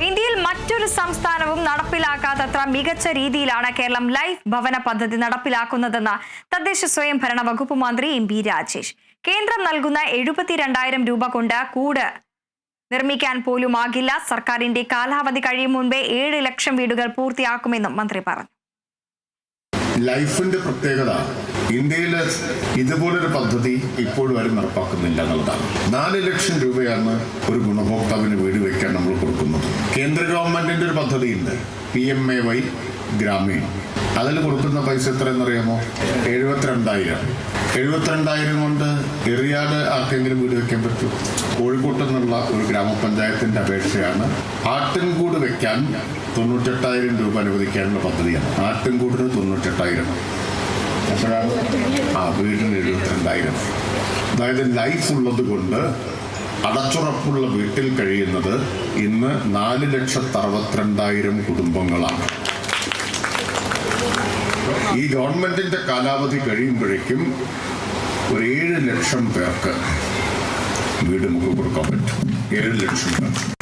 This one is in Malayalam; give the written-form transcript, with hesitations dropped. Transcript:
ഇന്ത്യയിൽ മറ്റൊരു സംസ്ഥാനവും നടപ്പിലാക്കാത്തത്ര മികച്ച രീതിയിലാണ് കേരളം ലൈഫ് ഭവന പദ്ധതി നടപ്പിലാക്കുന്നതെന്ന് തദ്ദേശ സ്വയംഭരണ വകുപ്പ് മന്ത്രി എം പി രാജേഷ്. കേന്ദ്രം നൽകുന്ന 72,000 രൂപ കൊണ്ട് കൂട് നിർമ്മിക്കാൻ പോലുമാകില്ല. സർക്കാരിന്റെ കാലാവധി കഴിയും മുൻപേ 7 ലക്ഷം വീടുകൾ പൂർത്തിയാക്കുമെന്നും മന്ത്രി പറഞ്ഞു. ലൈഫിന്റെ പ്രത്യേകത ഇന്ത്യയിലെ ഇതുപോലൊരു പദ്ധതി ഇപ്പോഴും ആരും നടപ്പാക്കുന്നില്ല എന്നുള്ളതാണ്. 4 ലക്ഷം രൂപയാണ് ഒരു ഗുണഭോക്താവിന് വീട് വെക്കാൻ നമ്മൾ കൊടുക്കുന്നത്. കേന്ദ്ര ഗവൺമെന്റിന്റെ ഒരു പദ്ധതിയുണ്ട്, PMAY ഗ്രാമീൺ. അതിൽ കൊടുക്കുന്ന പൈസ എത്രയെന്നറിയാമോ? 72,000 കൊണ്ട് എറിയാട് ആർക്കെങ്കിലും വീട് വെക്കാൻ പറ്റും? കോഴിക്കോട്ട് നിന്നുള്ള ഒരു ഗ്രാമപഞ്ചായത്തിന്റെ അപേക്ഷയാണ്. ആട്ടിൻകൂട് വെക്കാൻ 98,000 രൂപ അനുവദിക്കാനുള്ള പദ്ധതിയാണ്. ആട്ടിൻകൂടിന് 98,000, എപ്പോഴാണ് വീടിന് 72,000. അതായത് ലൈഫ് ഉള്ളത് കൊണ്ട് അടച്ചുറപ്പുള്ള വീട്ടിൽ കഴിയുന്നത് ഇന്ന് 4,62,000 കുടുംബങ്ങളാണ്. ഈ ഗവൺമെന്റിന്റെ കാലാവധി കഴിയുമ്പോഴേക്കും ഒരു 7 ലക്ഷം പേർക്ക് വീട് നമുക്ക് കൊടുക്കാൻ പറ്റും. 7 ലക്ഷം പേർക്ക്.